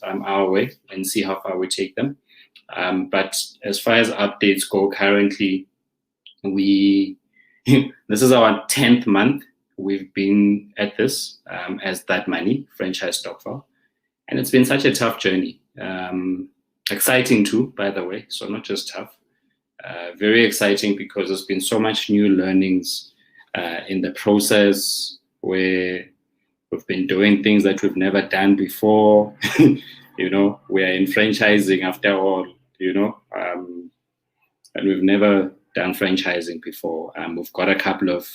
our way and see how far we take them. But as far as updates go, currently, this is our 10th month we've been at this as THUdmoney franchise stokvel, and it's been such a tough journey. Exciting too, by the way, so not just tough. Very exciting because there's been so much new learnings in the process, where we've been doing things that we've never done before. We are in franchising after all, and we've never done franchising before. We've got a couple of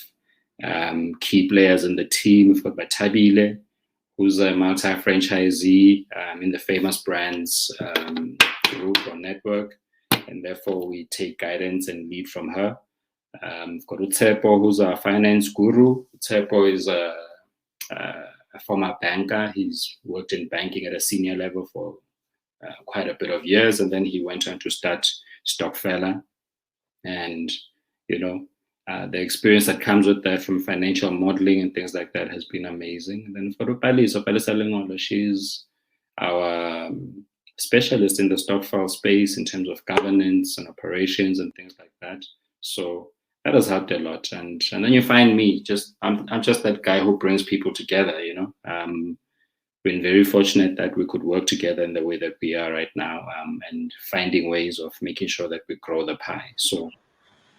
key players in the team. We've got Batabile, who's a multi-franchisee in the famous brands group or network, and therefore we take guidance and lead from her. We've got Utepo, who's our finance guru. Utepo is a former banker. He's worked in banking at a senior level for quite a bit of years, and then he went on to start Stokfella. And the experience that comes with that from financial modeling and things like that has been amazing. And then for Upali, so she's our specialist in the stokvel space in terms of governance and operations and things like that. So that has helped a lot. And then you find me, I'm just that guy who brings people together, Been very fortunate that we could work together in the way that we are right now, and finding ways of making sure that we grow the pie. So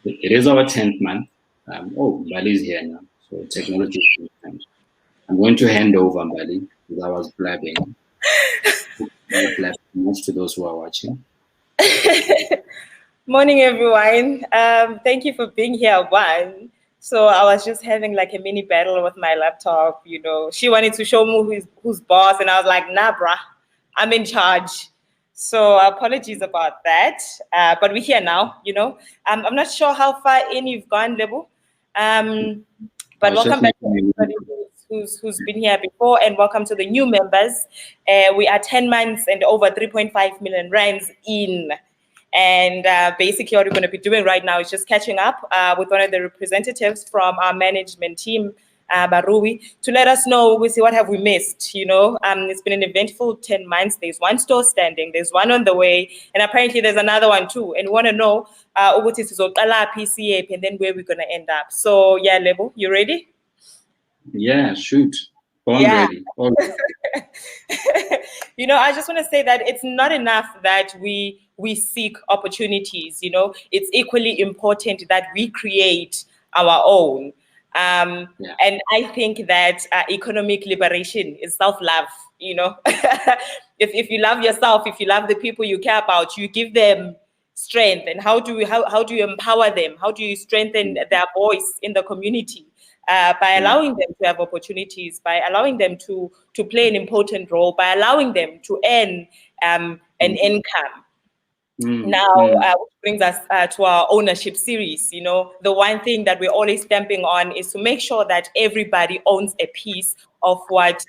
it is our 10th month. Mbali is here now, so technology is important. I'm going to hand over, Mbali, because I was blabbing. Much to those who are watching. Morning, everyone. Thank you for being here, Juan. So I was just having like a mini battle with my laptop. She wanted to show me who's boss, and I was like, nah, bruh, I'm in charge. So apologies about that. But we're here now, I'm not sure how far in you've gone, Lebo. But welcome back to everybody who's been here before, and welcome to the new members. We are 10 months and over 3.5 million rands in. And basically what we're going to be doing right now is just catching up with one of the representatives from our management team, Barui, to let us know, what have we missed, It's been an eventful 10 months. There's one store standing, there's one on the way, and apparently there's another one too. And we want to know PCA and then where we're going to end up. So yeah, Lebo, you ready? Yeah, shoot. Ready. I just want to say that it's not enough that we seek opportunities, it's equally important that we create our own. And I think that economic liberation is self-love, if you love yourself, if you love the people you care about, you give them strength. And how do you empower them? How do you strengthen their voice in the community? By allowing them to have opportunities, by allowing them to play an important role, by allowing them to earn an income. Which brings us to our ownership series. The one thing that we're always stamping on is to make sure that everybody owns a piece of what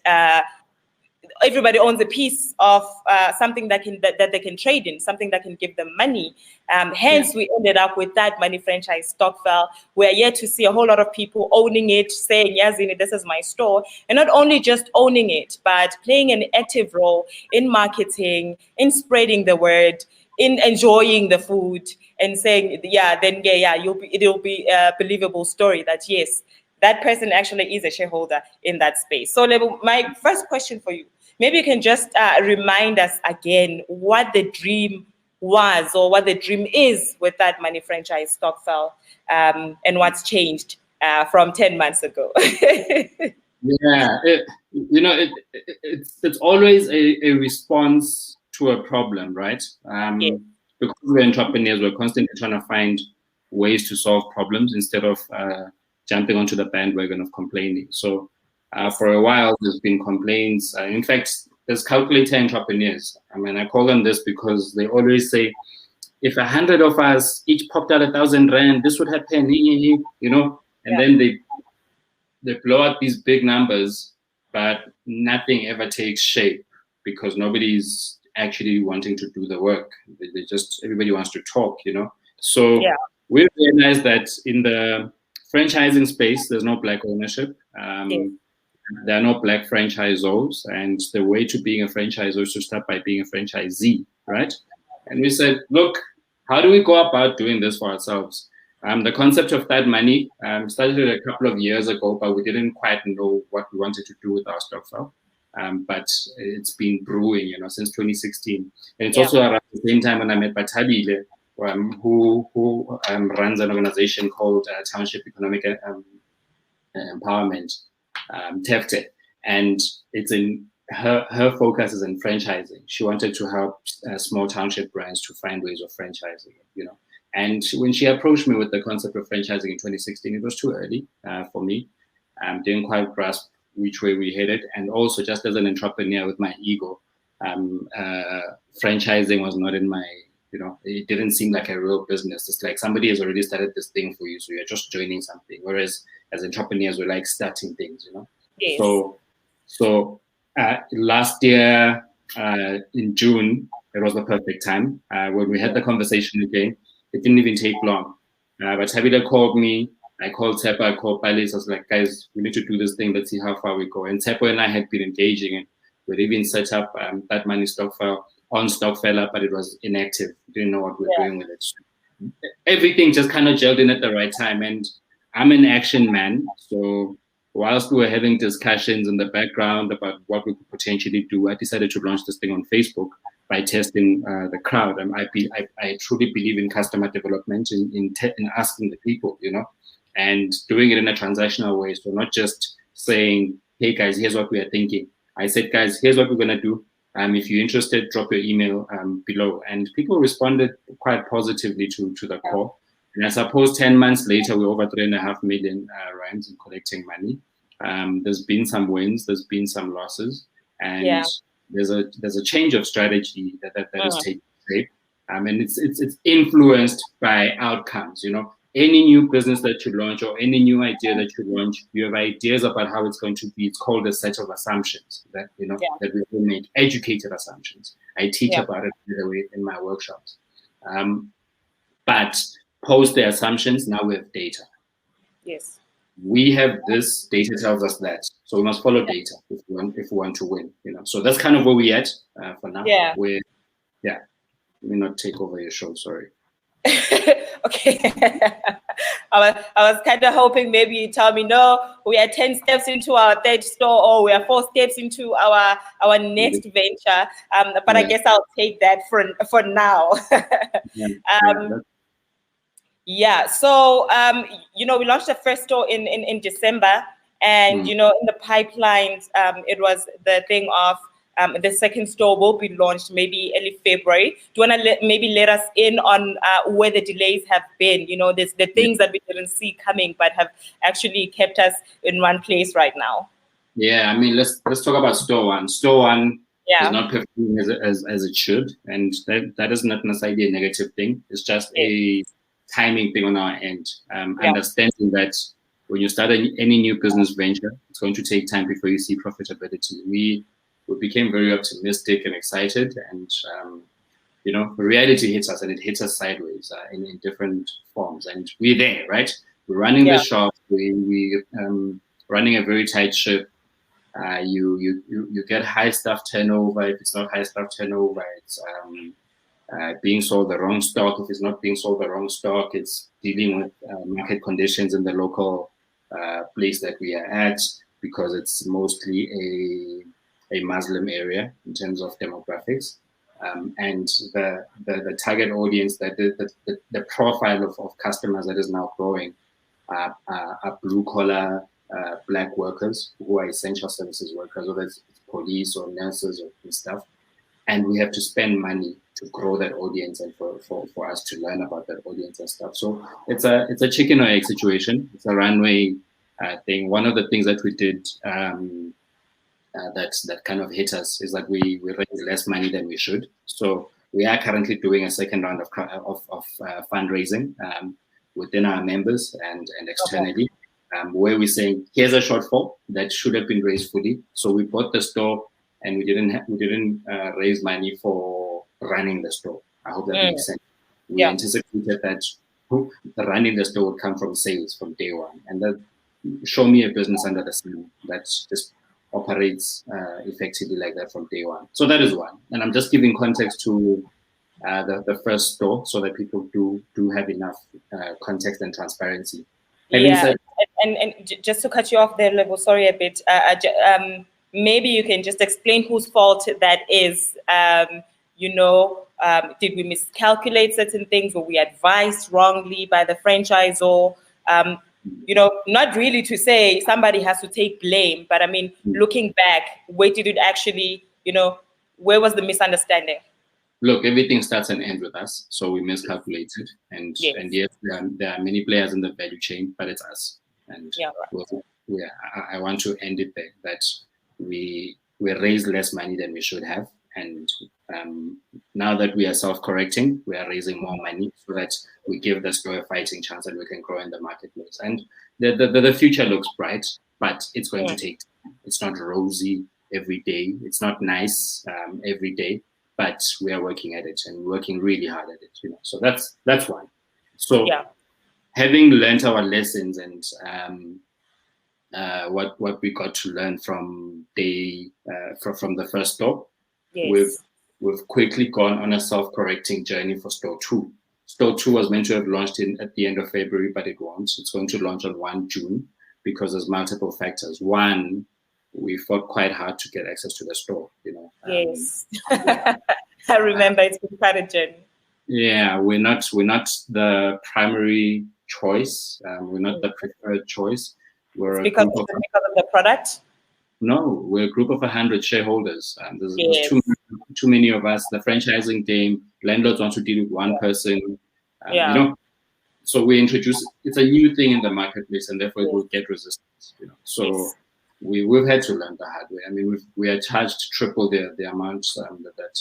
something that they can trade in, something that can give them money. Hence, we ended up with THUdmoney franchise stokvel. We're yet to see a whole lot of people owning it, saying, yes, this is my store. And not only just owning it, but playing an active role in marketing, in spreading the word, in enjoying the food, and saying, it'll be a believable story that, yes, that person actually is a shareholder in that space. So, Lebo, my first question for you, maybe you can just remind us again what the dream was or what the dream is with THUdmoney franchise stokvel, and what's changed from 10 months ago. It's always a response to a problem, right? Because we're entrepreneurs, we're constantly trying to find ways to solve problems instead of jumping onto the bandwagon of complaining. So for a while, there's been complaints. In fact, there's calculator entrepreneurs. I call them this because they always say, if 100 of us each popped out 1,000 rand, this would happen, and then they blow out these big numbers, but nothing ever takes shape because nobody's actually wanting to do the work. Everybody wants to talk, So we realized that in the franchising space, there's no black ownership. there are no black franchisors, and the way to being a franchisor is to start by being a franchisee, right? And we said, look, how do we go about doing this for ourselves? The concept of THUdmoney started a couple of years ago, but we didn't quite know what we wanted to do with our stock file. But it's been brewing, since 2016. And it's also around the same time when I met Batabile, who runs an organization called Township Economic Empowerment, TEFTE, and it's in her focus is in franchising. She wanted to help small township brands to find ways of franchising, And when she approached me with the concept of franchising in 2016, it was too early for me. Didn't quite grasp which way we headed, and also just as an entrepreneur with my ego, franchising was not in my, it didn't seem like a real business. It's like somebody has already started this thing for you, so you're just joining something. Whereas as entrepreneurs, we like starting things, Yes. So last year in June, it was the perfect time. When we had the conversation again, it didn't even take long. But Tabitha called me. I called Tepo, I called Palis. I was like, guys, we need to do this thing. Let's see how far we go. And Tepo and I had been engaging, and we'd even set up THUdmoney stock file on Stockfella, but it was inactive. We didn't know what we were doing with it. So everything just kind of gelled in at the right time. And I'm an action man. So whilst we were having discussions in the background about what we could potentially do, I decided to launch this thing on Facebook by testing the crowd. I truly believe in customer development, in asking the people, and doing it in a transactional way. So not just saying, hey guys, here's what we are thinking. I said, guys, here's what we're gonna do. If you're interested, drop your email below. And people responded quite positively to the call. And I suppose 10 months later, we're over 3.5 million rands in collecting money. There's been some wins, there's been some losses, and there's a change of strategy that is taking shape. And it's influenced by outcomes. Any new business that you launch or any new idea that you launch, you have ideas about how it's going to be. It's called a set of assumptions that that we will make, educated assumptions. I teach about it, by the way, in my workshops. But post the assumptions, now we have data. Yes. We have this, data tells us that. So we must follow data if we want to win. So that's kind of where we're at for now. Yeah. Let me not take over your show, sorry. Okay. I was kind of hoping maybe you tell me, no, we are 10 steps into our third store, or we are 4 steps into our next venture. But I guess I'll take that for now. So we launched the first store in December, and in the pipelines, it was the thing of the second store will be launched maybe early February. Do you want to maybe let us in on where the delays have been? There's the things that we didn't see coming, but have actually kept us in one place right now. Yeah, I mean, let's talk about store one. Store one is not performing as it should, and that is not necessarily a negative thing. It's just a timing thing on our end. Understanding that when you start any new business venture, it's going to take time before you see profitability. We became very optimistic and excited, and reality hits us, and it hits us sideways in different forms. And we're there, right? We're running the shop. We running a very tight ship. You get high staff turnover. If it's not high staff turnover, it's being sold the wrong stock. If it's not being sold the wrong stock, it's dealing with market conditions in the local place that we are at, because it's mostly a Muslim area in terms of demographics, and the target audience, the profile of customers that is now growing are blue collar black workers who are essential services workers, whether it's police or nurses or stuff. And we have to spend money to grow that audience and for us to learn about that audience and stuff. So it's a chicken or egg situation. It's a runway thing. One of the things that we did that kind of hit us is that we raised less money than we should. So we are currently doing a second round of fundraising within our members and externally, where we're saying here's a shortfall that should have been raised fully. So we bought the store, and we didn't raise money for running the store. I hope that makes sense. We anticipated that the running the store would come from sales from day one, and that show me a business under the sun that's just operates effectively like that from day one. So that is one. And I'm just giving context to the first store so that people do have enough context and transparency. Having Yeah, said, and just to cut you off there, Lebo, sorry a bit. Maybe you can just explain whose fault that is. Did we miscalculate certain things? Were we advised wrongly by the franchisor? Not really to say somebody has to take blame, but I mean, looking back, where did it actually, where was the misunderstanding? look, everything starts and ends with us, so we miscalculated, and Yes. and yes, there are many players in the value chain, but it's us, and Yeah, right. I want to end it there. That we raised less money than we should have, and now that we are self-correcting, we are raising more money so that we give the store a fighting chance and we can grow in the marketplace. And the future looks bright, but it's going to take time. It's not rosy every day. It's not nice every day, but we are working at it and working really hard at it. So that's one. So Yeah. having learned our lessons and what we got to learn from from the first store, Yes. we've quickly gone on a self-correcting journey for store 2. Store 2 was meant to have launched at the end of February, but it won't. It's going to launch on 1 June because there's multiple factors. One, we fought quite hard to get access to the store. Yes. I remember it's been quite a journey. Yeah, we're not the primary choice. We're not the preferred choice. We're because of the product. No, we're a group of 100 shareholders. There's Yes. too many of us. The franchising game, landlords want to deal with one person. So we introduce, it's a new thing in the marketplace, and therefore it will get resistance. So Yes. we've had to learn the hard way. I mean, we are charged triple the amount that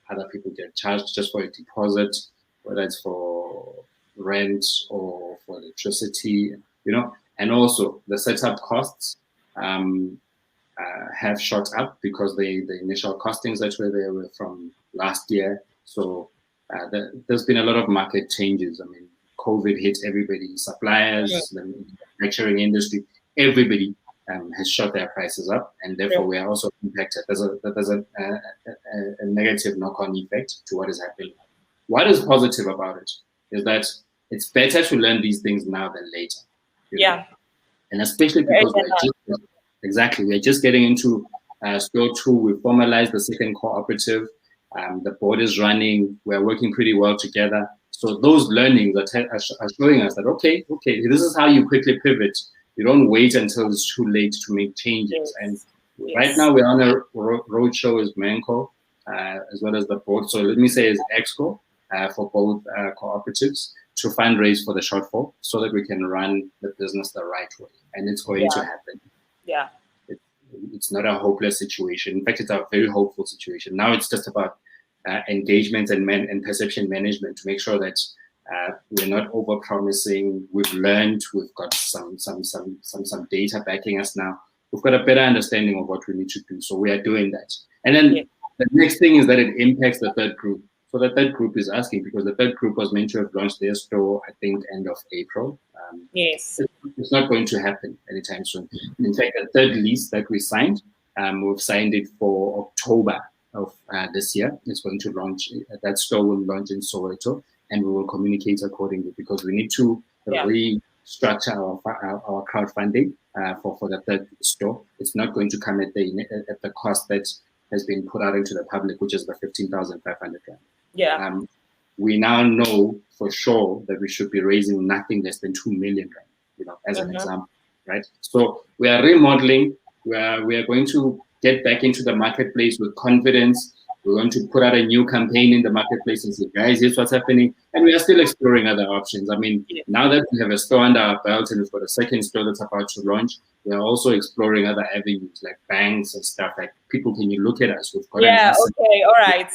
other people get charged just for a deposit, whether it's for rent or for electricity, and also the setup costs have shot up because the initial costings that were there were from last year. So there's been a lot of market changes. I mean, COVID hit everybody, suppliers, the manufacturing industry, everybody has shot their prices up, and therefore we are also impacted. There's a negative knock-on effect to what is happening. What is positive about it is that it's better to learn these things now than later. Yeah. And especially because we're just getting into store 2. We formalized the second cooperative. The board is running. We're working pretty well together. So those learnings are showing us that, okay, this is how you quickly pivot. You don't wait until it's too late to make changes. And right now we're on a roadshow with Menko, as well as the board. So let me say is Exco for both cooperatives to fundraise for the shortfall so that we can run the business the right way. And it's going to happen. Yeah. It's not a hopeless situation. In fact, it's a very hopeful situation. Now it's just about engagement and perception management to make sure that we're not over-promising. We've learned. We've got some data backing us now. We've got a better understanding of what we need to do. So we are doing that. And then the next thing is that it impacts the third group. So the third group is asking because the third group was meant to have launched their store, I think, end of April. Yes. It's not going to happen anytime soon. In fact, the third lease that we signed, we've signed it for October of this year. It's going to launch. That store will launch in Soweto, and we will communicate accordingly because we need to restructure our crowdfunding for the third store. It's not going to come at the cost that has been put out into the public, which is the 15,500 rand. Yeah. We now know for sure that we should be raising nothing less than 2 million rand, as an example, right? So we are remodeling. We are going to get back into the marketplace with confidence. We're going to put out a new campaign in the marketplace and say, guys, here's what's happening. And we are still exploring other options. I mean, now that we have a store under our belt and we've got a second store that's about to launch, we are also exploring other avenues like banks and stuff. Like, people, can you look at us? We've got okay, all right,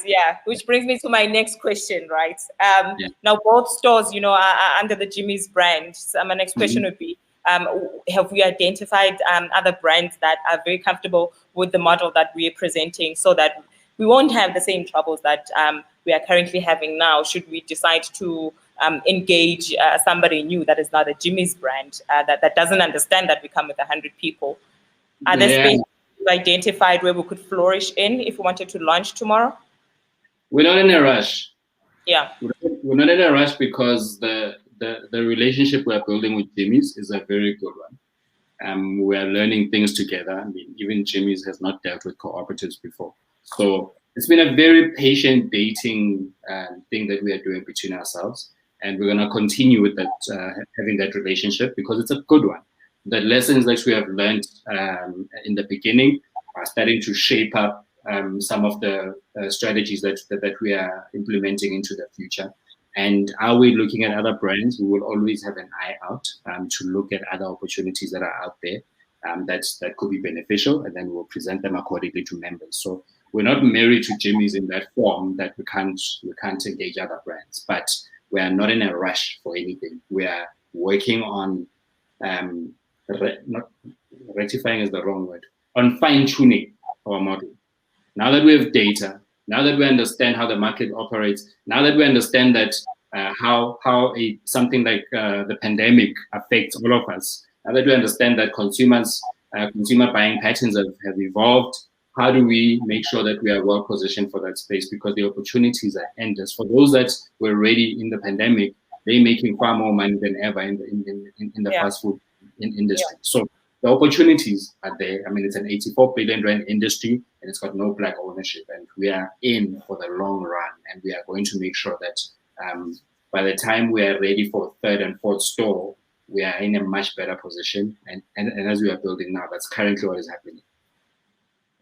which brings me to my next question, right? Now both stores, are under the Jimmy's brand. So my next question would be, have we identified other brands that are very comfortable with the model that we are presenting so that we won't have the same troubles that we are currently having now should we decide to engage somebody new that is not a Jimmy's brand, that doesn't understand that we come with 100 people? Are there space identified where we could flourish in if we wanted to launch tomorrow? We're not in a rush. Yeah. We're not in a rush because the relationship we're building with Jimmy's is a very good one. We are learning things together. I mean, even Jimmy's has not dealt with cooperatives before. So it's been a very patient dating thing that we are doing between ourselves. And we're going to continue with that, having that relationship because it's a good one. The lessons that we have learned in the beginning are starting to shape up some of the strategies that we are implementing into the future. And are we looking at other brands? We will always have an eye out to look at other opportunities that are out there that could be beneficial, and then we'll present them accordingly to members. So we're not married to Jimmy's in that form that we can't engage other brands, but we are not in a rush for anything. We are working on not rectifying is the wrong word, on fine-tuning our model. Now that we have data, now that we understand how the market operates, now that we understand that how something like the pandemic affects all of us, now that we understand that consumer buying patterns have evolved, how do we make sure that we are well positioned for that space? Because the opportunities are endless. For those that were ready in the pandemic, they're making far more money than ever in the fast food industry. Yeah. So the opportunities are there. I mean, it's an 84 billion rand industry, and it's got no black ownership. And we are in for the long run, and we are going to make sure that by the time we are ready for third and fourth store, we are in a much better position. And as we are building now, that's currently what is happening.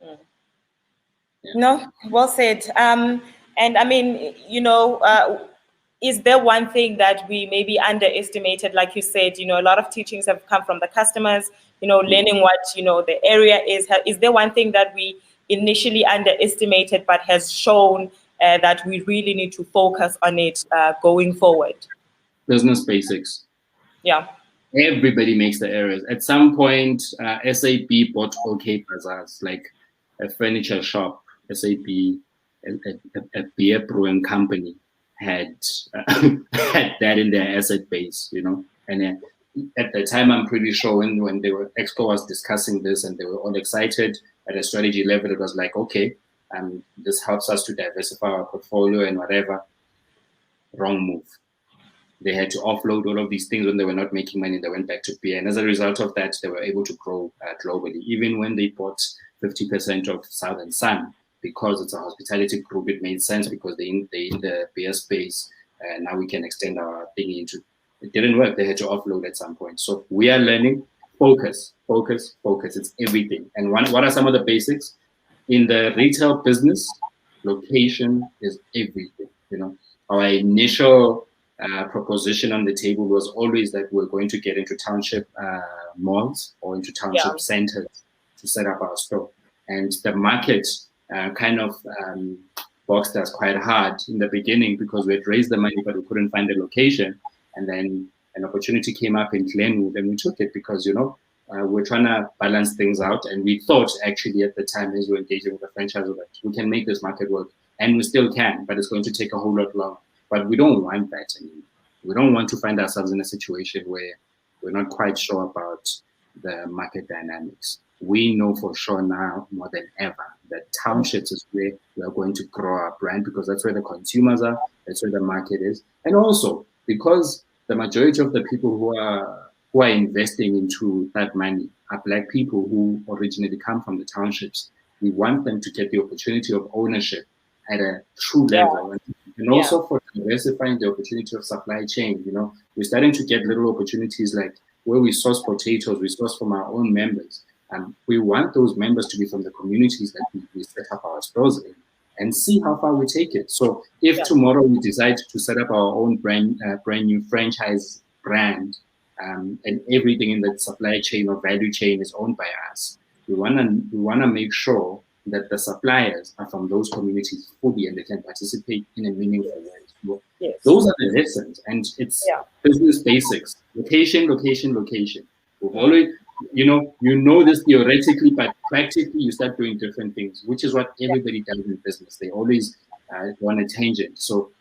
Yeah. No, well said. And I mean, is there one thing that we maybe underestimated? Like you said, a lot of teachings have come from the customers, learning what, the area is. Is there one thing that we initially underestimated but has shown that we really need to focus on it going forward? Business basics. Yeah. Everybody makes the errors. At some point, SAP bought OK Bazaars, like a furniture shop. SAP, a beer brewing company, had that in their asset base, And at the time, I'm pretty sure when Exco was discussing this and they were all excited at a strategy level, it was like, okay, this helps us to diversify our portfolio and whatever. Wrong move. They had to offload all of these things when they were not making money. They went back to beer, and as a result of that, they were able to grow globally. Even when they bought 50% of Southern Sun, because it's a hospitality group, it made sense because they're in the beer space, and now we can extend our thing into. It didn't work. They had to offload at some point. So we are learning. Focus. It's everything. And what are some of the basics in the retail business? Location is everything. Our initial proposition on the table was always that we're going to get into township malls or into township centers to set up our store, and the market kind of boxed us quite hard in the beginning because we had raised the money but we couldn't find the location, and then an opportunity came up in Glenwood and we took it because we're trying to balance things out, and we thought actually at the time as we're engaging with the franchisor that we can make this market work, and we still can, but it's going to take a whole lot longer. But we don't want that anymore. We don't want to find ourselves in a situation where we're not quite sure about the market dynamics. We know for sure now more than ever that townships is where we are going to grow our brand because that's where the consumers are, that's where the market is. And also because the majority of the people who are investing into THUdmoney are Black people who originally come from the townships. We want them to get the opportunity of ownership at a true level. And also for diversifying the opportunity of supply chain, we're starting to get little opportunities like where we source potatoes, we source from our own members. We want those members to be from the communities that we set up our stores in and see how far we take it. So if tomorrow we decide to set up our own brand new franchise brand and everything in the supply chain or value chain is owned by us, we wanna make sure that the suppliers are from those communities fully and they can participate in a meaningful way. So those are the lessons, and it's business basics. Location. We've always, this theoretically, but practically you start doing different things, which is what everybody does in business. They always want a tangent. So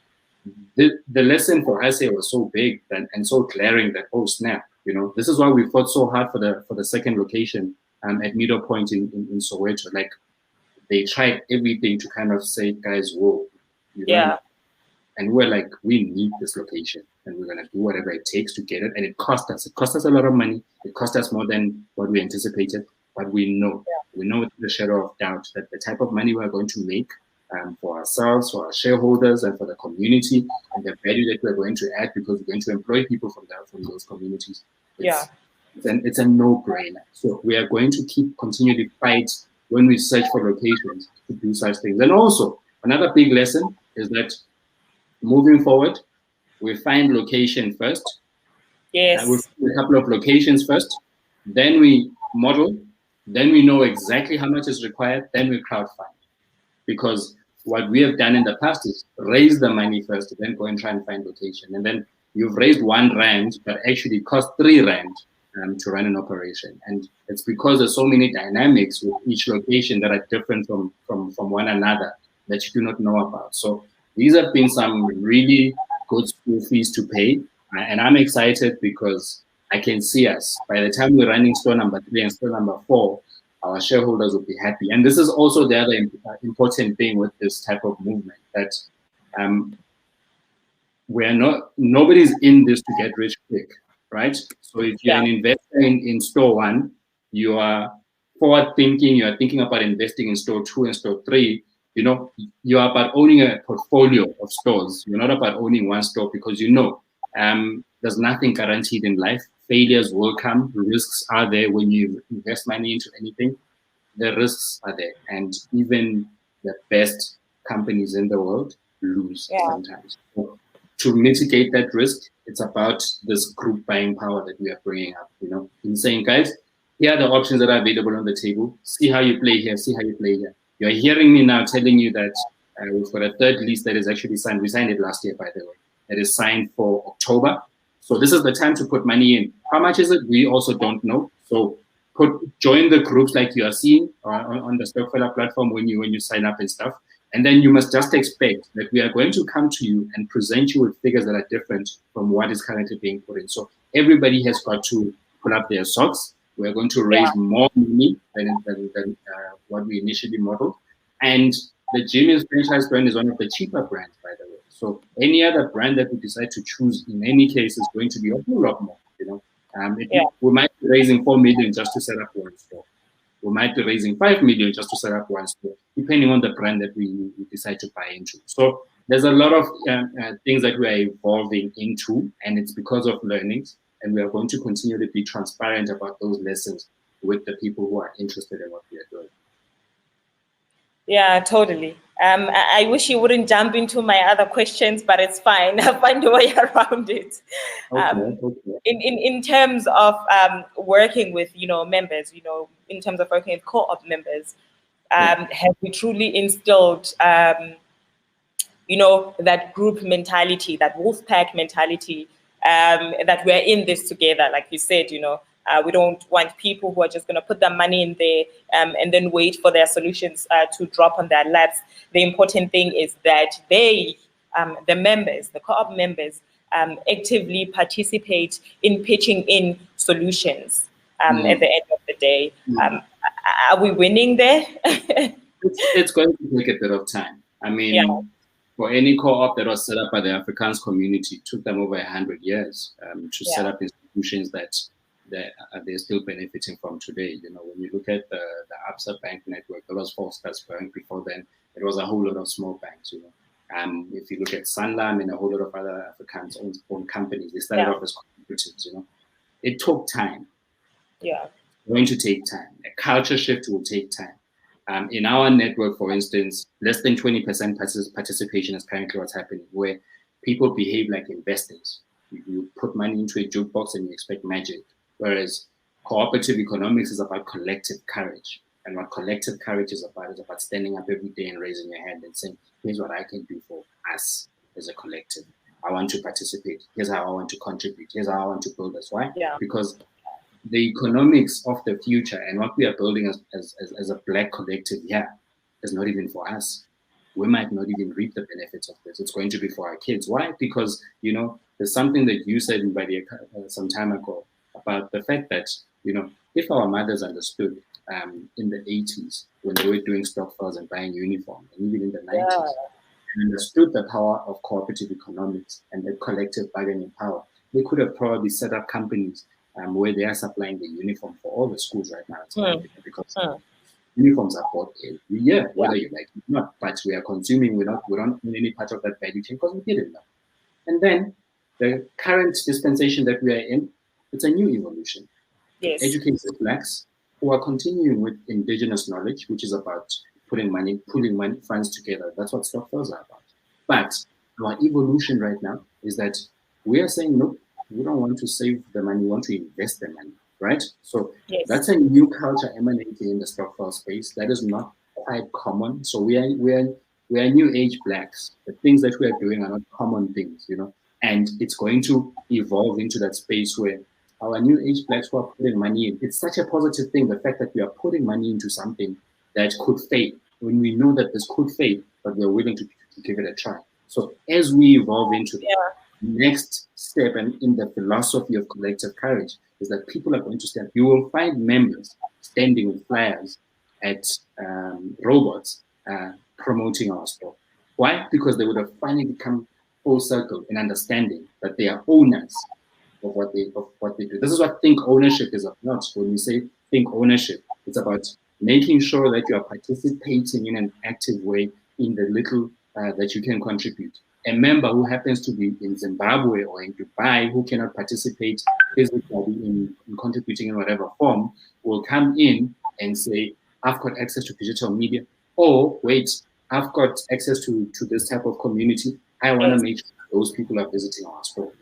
the lesson for us here was so big and so glaring that, oh snap, this is why we fought so hard for the second location at Middle Point in Soweto. Like, they tried everything to kind of say, guys, whoa, you know. And we're like, we need this location, and we're gonna do whatever it takes to get it. And it cost us. It cost us a lot of money. It cost us more than what we anticipated. But we know without a shadow of doubt that the type of money we're going to make for ourselves, for our shareholders, and for the community, and the value that we're going to add, because we're going to employ people from those communities. It's a no-brainer. So we are going to continue to fight when we search for locations to do such things. And also, another big lesson is that moving forward, we find location first. Yes. We find a couple of locations first, then we model, then we know exactly how much is required, then we crowdfund. Because what we have done in the past is raise the money first, then go and try and find location. And then you've raised R1, but actually it costs R3 to run an operation. And it's because there's so many dynamics with each location that are different from one another that you do not know about. So these have been some really good school fees to pay. And I'm excited because I can see us. By the time we're running store number 3 and store number 4, our shareholders will be happy. And this is also the other important thing with this type of movement, that nobody's in this to get rich quick, right? So if you're an investor in store 1, you are forward thinking, you are thinking about investing in store 2 and store 3, you know, you are about owning a portfolio of stores. You're not about owning one store, because there's nothing guaranteed in life. Failures will come. Risks are there when you invest money into anything. The risks are there. And even the best companies in the world lose sometimes. So to mitigate that risk, it's about this group buying power that we are bringing up, you know, in saying, guys, here are the options that are available on the table. See how you play here, see how you play here. You're hearing me now telling you that we've got a 3rd lease that is actually signed. We signed it last year, by the way. That is signed for October. So this is the time to put money in. How much is it? We also don't know. So join the groups like you are seeing on the Stockfeller platform when you sign up and stuff. And then you must just expect that we are going to come to you and present you with figures that are different from what is currently being put in. So everybody has got to pull up their socks. We're going to raise more money than what we initially modeled. And the Jimmy's franchise brand is one of the cheaper brands, by the way. So any other brand that we decide to choose, in any case, is going to be a whole lot more. You know, we might be raising 4 million just to set up one store. We might be raising 5 million just to set up one store, depending on the brand that we decide to buy into. So there's a lot of things that we are evolving into, and it's because of learnings. And we are going to continue to be transparent about those lessons with the people who are interested in what we are doing. Yeah, totally. I wish you wouldn't jump into my other questions, but it's fine. I'll find a way around it. Okay. In terms of working with, members, in terms of working with co-op members, have we truly instilled, that group mentality, that wolf pack mentality, that we're in this together, like you said, we don't want people who are just going to put their money in there and then wait for their solutions to drop on their laps. The important thing is that they, the members, the co-op members, actively participate in pitching in solutions at the end of the day. Are we winning there? It's going to take a bit of time. I mean, for any co-op that was set up by the Afrikaans community, it took them over 100 years to set up institutions that they're still benefiting from today. When you look at the Absa Bank network, there was Volkswagen Bank before then. It was a whole lot of small banks. If you look at Sanlam and a whole lot of other Afrikaans owned companies, they started off as cooperatives. It took time. Yeah, it's going to take time. A culture shift will take time. In our network, for instance, less than 20% participation is currently what's happening, where people behave like investors. You put money into a jukebox and you expect magic. Whereas cooperative economics is about collective courage. And what collective courage is about standing up every day and raising your hand and saying, here's what I can do for us as a collective. I want to participate. Here's how I want to contribute. Here's how I want to build us. Why? Because the economics of the future and what we are building as a Black collective is not even for us. We might not even reap the benefits of this. It's going to be for our kids. Why? Because, there's something that you said some time ago about the fact that If our mothers understood in the 80s when they were doing stock files and buying uniform, and even in the 90s, and understood the power of cooperative economics and the collective bargaining power, they could have probably set up companies where they are supplying the uniform for all the schools right now. It's because uniforms are bought every year, whether you like it or not. But we are consuming, we don't own any part of that value chain because we didn't know. And then the current dispensation that we are in, it's a new evolution. Yes. Educated blacks who are continuing with indigenous knowledge, which is about pulling money, funds together. That's what stock files are about. But our evolution right now is that we are saying, no, we don't want to save the money, we want to invest the money, right? So that's a new culture emanating in the stock file space that is not quite common. So we are new age blacks. The things that we are doing are not common things, and it's going to evolve into that space where our new age blacks who are putting money in, it's such a positive thing, the fact that we are putting money into something that could fade, when we know that this could fade, but we're willing to give it a try. So as we evolve into the next step and in the philosophy of collective courage is that people are going to stand. You will find members standing with flyers at robots promoting our store. Why? Because they would have finally become full circle in understanding that they are owners of what they do. This is what think ownership is about. When we say think ownership, it's about making sure that you are participating in an active way in the little that you can contribute. A member who happens to be in Zimbabwe or in Dubai who cannot participate physically in contributing in whatever form will come in and say, I've got access to digital media, or wait, I've got access to this type of community. I want to make sure those people are visiting our store.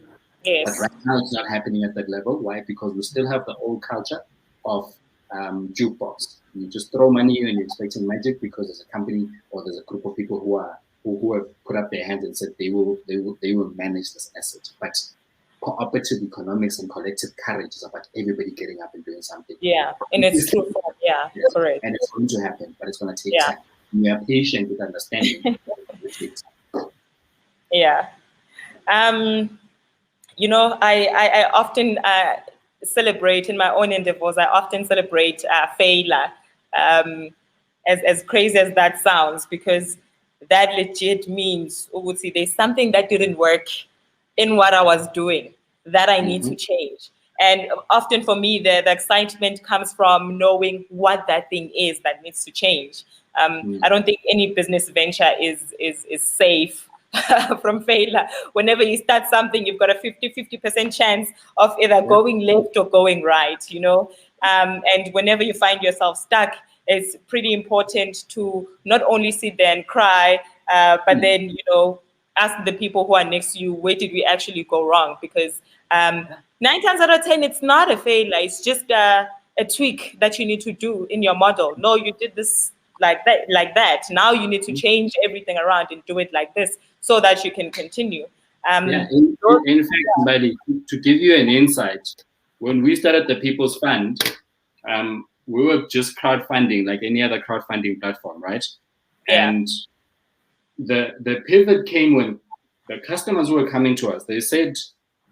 But right now it's not happening at that level. Why? Because we still have the old culture of jukebox. You just throw money in and you're expecting magic because there's a company or there's a group of people who have put up their hands and said they will manage this asset. But cooperative economics and collective courage is about everybody getting up and doing something. Yeah, in its true form. Yeah, correct. And it's going to happen, but it's going to take time. We are patient with understanding. Yeah. I often celebrate in my own endeavors. I often celebrate failure, as crazy as that sounds, because that legit means, there's something that didn't work in what I was doing that I need to change. And often for me, the excitement comes from knowing what that thing is that needs to change. I don't think any business venture is safe from failure. Whenever you start something, you've got a 50% chance of either going left or going right, and whenever you find yourself stuck, it's pretty important to not only sit there and cry, but then, ask the people who are next to you, where did we actually go wrong? Because 9 times out of 10, it's not a failure. It's just a tweak that you need to do in your model. No, you did this like that. Now you need to change everything around and do it like this so that you can continue. In fact, buddy, to give you an insight, when we started the People's Fund, we were just crowdfunding like any other crowdfunding platform, right? And the pivot came when the customers who were coming to us, they said,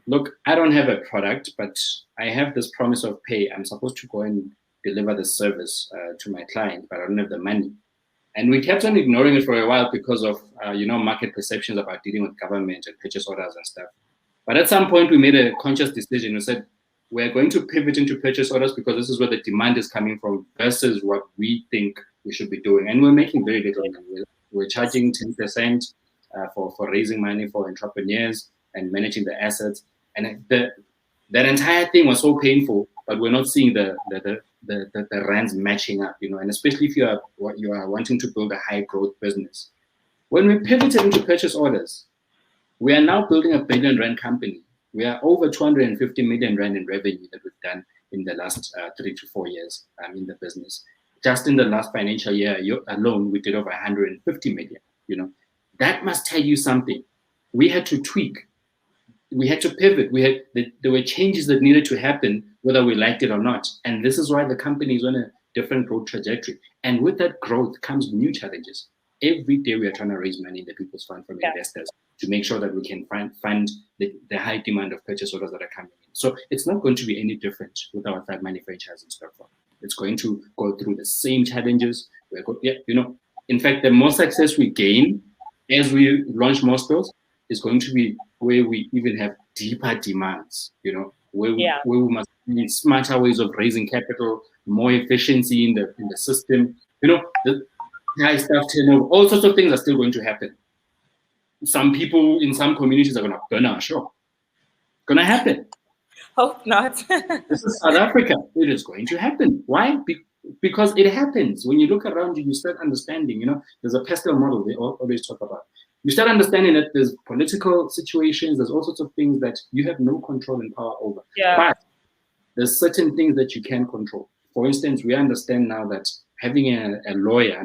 look, I don't have a product, but I have this promise of pay. I'm supposed to go and deliver the service to my client, but I don't have the money. And we kept on ignoring it for a while because of, market perceptions about dealing with government and purchase orders and stuff. But at some point, we made a conscious decision. We said, we're going to pivot into purchase orders because this is where the demand is coming from versus what we think we should be doing. And we're making very little money. We're charging 10% for raising money for entrepreneurs and managing the assets. And that entire thing was so painful, but we're not seeing the rands matching up, and especially if you are wanting to build a high growth business. When we pivoted into purchase orders, we are now building a R1 billion company. We are over 250 million rand in revenue that we've done in the last 3 to 4 years in the business. Just in the last financial year alone, we did over 150 million. That must tell you something. We had to tweak. We had to pivot. There were changes that needed to happen, whether we liked it or not. And this is why the company is on a different growth trajectory. And with that growth comes new challenges. Every day we are trying to raise money in the People's Fund from investors to make sure that we can fund the high demand of purchase orders that are coming in. So it's not going to be any different with our THUdmoney franchise in Stockholm. It's going to go through the same challenges. In fact, the more success we gain as we launch more stores is going to be where we even have deeper demands, where we must need smarter ways of raising capital, more efficiency in the system, the high staff turnover, all sorts of things are still going to happen. Some people in some communities are going to burn our shop. It's going to happen. Hope not. This is South Africa. It is going to happen. Why? Because it happens. When you look around you, you start understanding, there's a pestle model they always talk about. You start understanding that there's political situations, there's all sorts of things that you have no control and power over. Yeah. But there's certain things that you can control. For instance, we understand now that having a lawyer,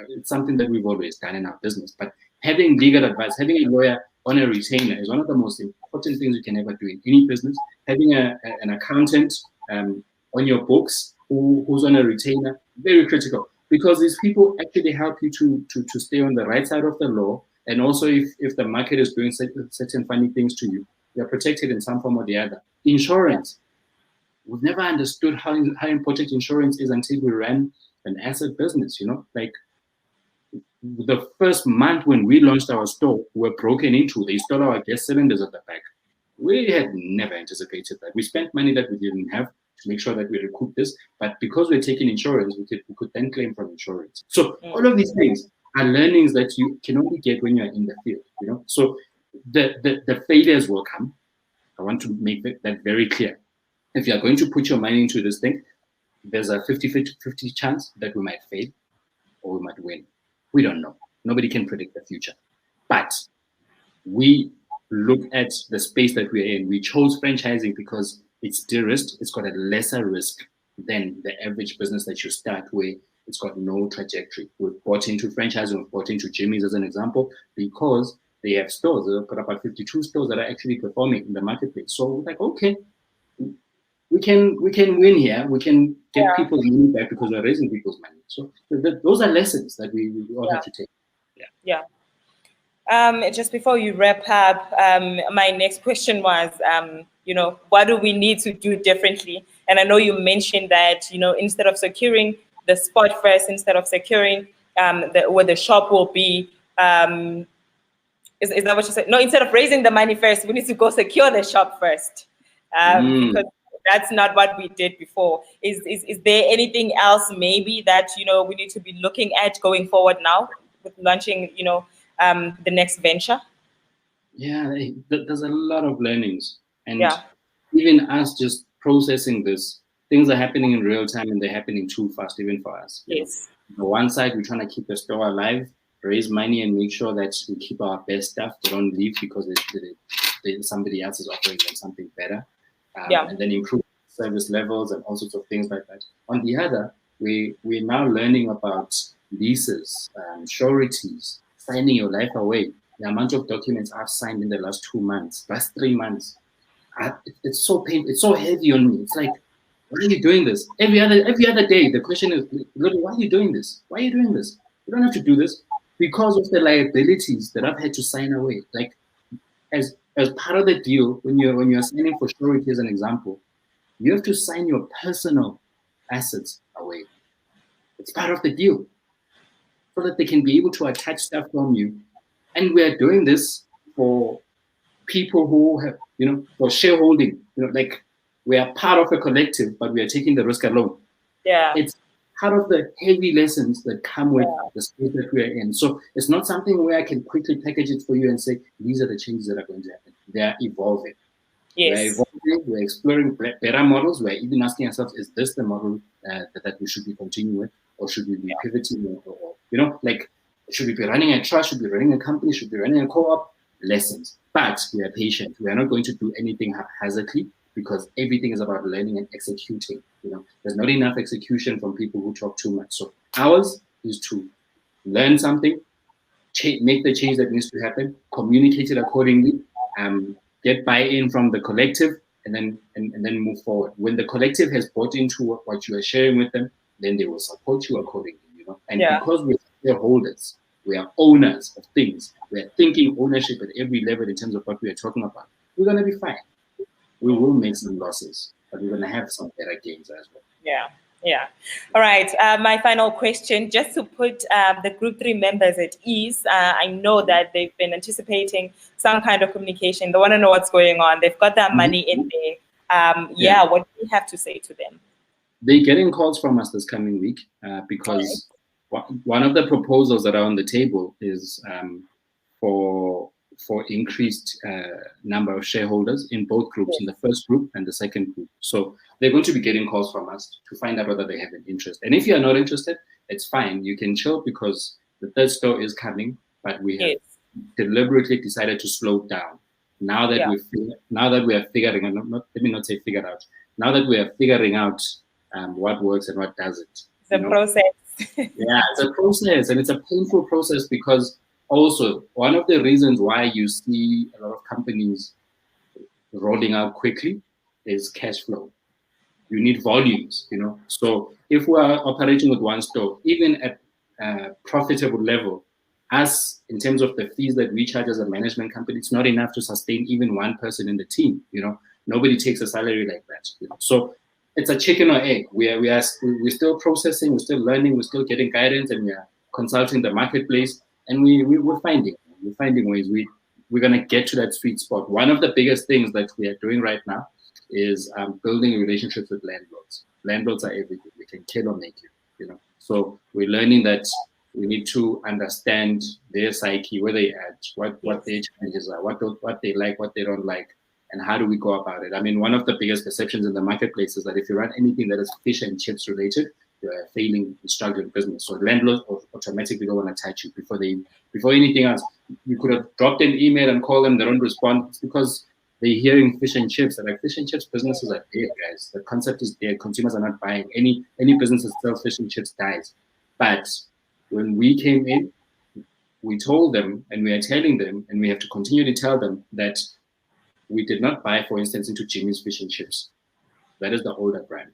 it's something that we've always done in our business, but having legal advice, having a lawyer on a retainer is one of the most important things you can ever do in any business. Having an accountant on your books who's on a retainer, very critical, because these people actually help you to stay on the right side of the law. And also if the market is doing certain funny things to you, you're protected in some form or the other. Insurance. We've never understood how important insurance is until we ran an asset business, like the first month when we launched our store, we were broken into. They stole our gas cylinders at the back. We had never anticipated that. We spent money that we didn't have to make sure that we recoup this, but because we're taking insurance, we could then claim from insurance. So all of these things are learnings that you can only get when you're in the field, So the failures will come. I want to make that very clear. If you're going to put your money into this thing, there's a 50-50 chance that we might fail or we might win. We don't know. Nobody can predict the future. But we look at the space that we're in. We chose franchising because it's de-risked. It's got a lesser risk than the average business that you start where it's got no trajectory. We've bought into franchising. We've bought into Jimmy's as an example because they have stores. They've got about 52 stores that are actually performing in the marketplace. So we're like, okay, we can win here. We can get people's money back because we're raising people's money. So those are lessons that we all have to take. Yeah. Just before you wrap up, my next question was, what do we need to do differently? And I know you mentioned that, instead of securing the spot first, instead of securing where the shop will be, is that what you said? No, instead of raising the money first, we need to go secure the shop first. Because that's not what we did before. Is there anything else maybe that, we need to be looking at going forward now with launching, the next venture? Yeah, there's a lot of learnings. And even us just processing this, things are happening in real time and they're happening too fast, even for us. Yes. On one side, we're trying to keep the store alive, raise money and make sure that we keep our best stuff. They don't leave because somebody else is offering them something better. And then improve service levels and all sorts of things like that. On the other, we're now learning about leases, sureties, signing your life away. The amount of documents I've signed in the last 2 months, last 3 months, it's so painful. It's so heavy on me. It's like, why are you doing this? Every other day, the question is, why are you doing this? Why are you doing this? You don't have to do this because of the liabilities that I've had to sign away. Like, as part of the deal, when you're signing for surety, as an example, you have to sign your personal assets away. It's part of the deal, so that they can be able to attach stuff from you. And we are doing this for people who have, for shareholding. Like we are part of a collective, but we are taking the risk alone. Yeah, it's part of the heavy lessons that come with the space that we are in. So it's not something where I can quickly package it for you and say, these are the changes that are going to happen. They are evolving. Yes. We're evolving, we're exploring better models. We're even asking ourselves, is this the model that we should be continuing with? Or should we be pivoting? Or should we be running a trust? Should we be running a company? Should we be running a co-op? Lessons. But we are patient. We are not going to do anything haphazardly because everything is about learning and executing. There's not enough execution from people who talk too much. So ours is to learn something, make the change that needs to happen, communicate it accordingly, get buy-in from the collective, and then move forward. When the collective has bought into what you are sharing with them, then they will support you accordingly. And because we're shareholders, we are owners of things. We are thinking ownership at every level in terms of what we are talking about. We're gonna be fine. we will make some losses, but we're going to have some better gains as well. Yeah. Yeah. All right. My final question, just to put the Group 3 members at ease, I know that they've been anticipating some kind of communication. They want to know what's going on. They've got their money in there. What do you have to say to them? They're getting calls from us this coming week because one of the proposals that are on the table is for increased number of shareholders in both groups, in the first group and the second group. So they're going to be getting calls from us to find out whether they have an interest. And if you're not interested, it's fine. You can chill because the third store is coming, but we have deliberately decided to slow down. Now that we are figuring out, let me not say figured out, now that we are figuring out what works and what doesn't. It's a process. Yeah, it's a process, and it's a painful process because also one of the reasons why you see a lot of companies rolling out quickly is cash flow. You need volumes, So if we are operating with one store, even at a profitable level, us, in terms of the fees that we charge as a management company, it's not enough to sustain even one person in the team, Nobody takes a salary like that, So it's a chicken or egg. We're still processing, we're still learning, we're still getting guidance, and we are consulting the marketplace, and we're finding ways. We're gonna get to that sweet spot. One of the biggest things that we are doing right now is building relationships with landlords. Landlords are everything. They can kill or make you, So we're learning that we need to understand their psyche, where they at, what their challenges are, what they like, what they don't like, and how do we go about it? I mean, one of the biggest perceptions in the marketplace is that if you run anything that is fish and chips related, you're a failing, struggling business. So landlords automatically don't want to touch you before anything else. You could have dropped an email and called them, they don't respond. It's because they're hearing fish and chips. They're like, fish and chips businesses are dead, guys. The concept is dead. Consumers are not buying. Any business that sells fish and chips dies. But when we came in, we told them, and we are telling them, and we have to continue to tell them that we did not buy, for instance, into Jimmy's Fish and Chips. That is the older brand.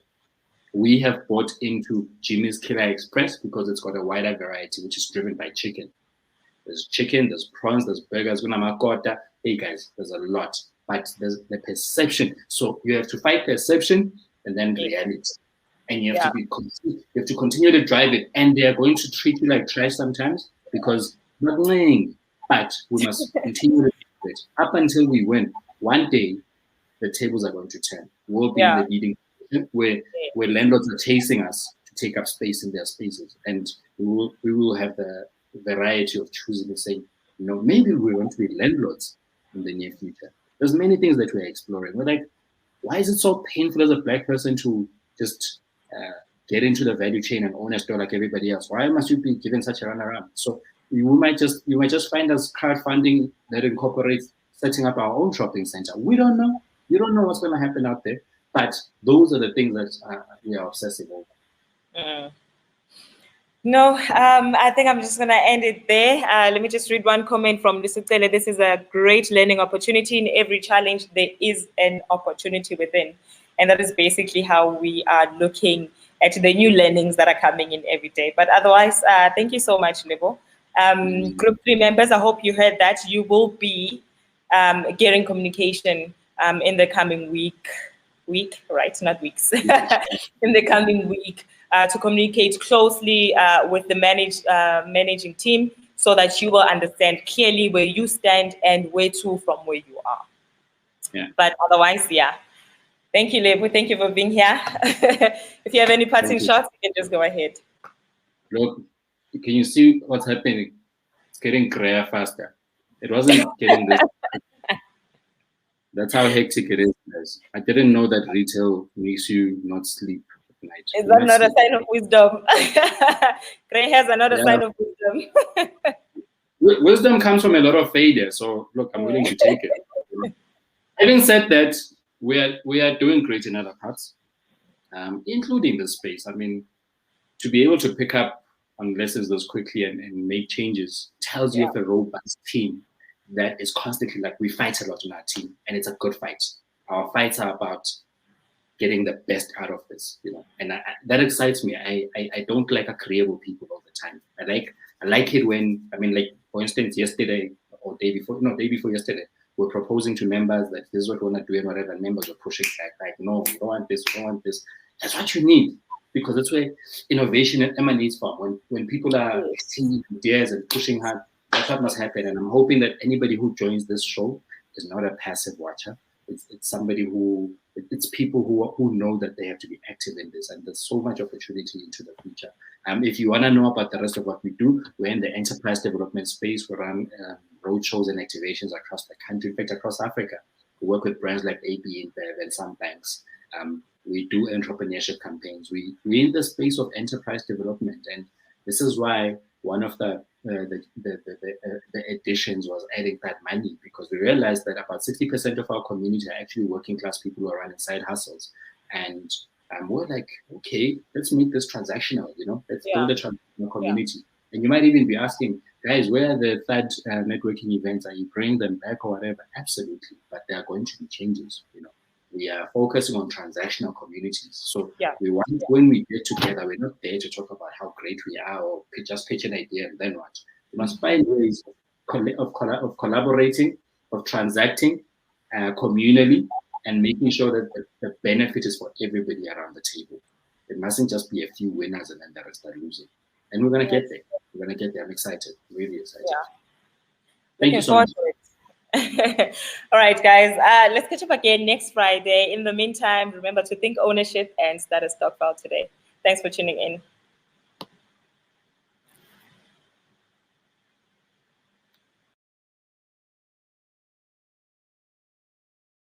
We have bought into Jimmy's Killer Express because it's got a wider variety, which is driven by chicken. There's chicken, there's prawns, there's burgers, hey guys, there's a lot. But there's the perception. So you have to fight perception and then reality. And you have to continue to drive it. And they are going to treat you like trash sometimes because not lying. But we must continue to do it up until we win. One day, the tables are going to turn. We'll be in the leading position where landlords are chasing us to take up space in their spaces. And we will have the variety of choosing and saying, maybe we want to be landlords in the near future. There's many things that we're exploring. We're like, why is it so painful as a Black person to just get into the value chain and own a store like everybody else? Why must you be given such a runaround? So you might just find us crowdfunding that incorporates setting up our own shopping center. We don't know. You don't know what's going to happen out there. But those are the things that we are obsessing over. No, I think I'm just going to end it there. Let me just read one comment from Lisutele. This is a great learning opportunity. In every challenge, there is an opportunity within. And that is basically how we are looking at the new learnings that are coming in every day. But otherwise, thank you so much, Lebo. Group 3 members, I hope you heard that. You will be getting communication in the coming week, right? Not weeks. In the coming week to communicate closely with the managing team so that you will understand clearly where you stand and where to from where you are. Yeah. But otherwise, thank you, Lebo. Thank you for being here. If you have any parting shots, you can just go ahead. Look, can you see what's happening? It's getting grayer faster. It wasn't getting this. That's how hectic it is, guys. I didn't know that retail makes you not sleep at night. Is that not a sign of wisdom? Gray hairs are not a sign of wisdom. Wisdom comes from a lot of failure. So look, I'm willing to take it. Having said that, we are doing great in other parts, including the space. I mean, to be able to pick up on lessons those quickly and make changes tells you of a robust team that is constantly, like, we fight a lot on our team, and it's a good fight. Our fights are about getting the best out of this, and that excites me. I don't like agreeable people all the time. I like it when, like, for instance, yesterday or day before yesterday, we're proposing to members that this is what we want to do and whatever, and members are pushing back, like, no, we don't want this, we don't want this. That's what you need, because that's where innovation emanates from. When people are seeing ideas and pushing hard, that's what must happen. And I'm hoping that anybody who joins this show is not a passive watcher. It's somebody who, it's people who know that they have to be active in this, and there's so much opportunity into the future. If you want to know about the rest of what we do, we're in the enterprise development space. We run roadshows and activations across the country, in fact, across Africa. We work with brands like AB InBev and some banks. We do entrepreneurship campaigns. We're in the space of enterprise development, and this is why one of the additions was adding THUdmoney, because we realized that about 60% of our community are actually working class people who are running side hustles. And we're like, okay, let's make this transactional, let's build a transactional community. And you might even be asking, guys, where are the Thud networking events? Are you bringing them back or whatever? Absolutely, but there are going to be changes, We are focusing on transactional communities. So we want, when we get together, we're not there to talk about how great we are or just pitch an idea and then what. We must find ways of collaborating, of transacting communally, and making sure that the benefit is for everybody around the table. It mustn't just be a few winners and then the rest are losing. And we're going to get there. We're going to get there. I'm excited, really excited. Thank you so much. All right, guys, let's catch up again next Friday. In the meantime, remember to think ownership and start a stock file today. Thanks for tuning in.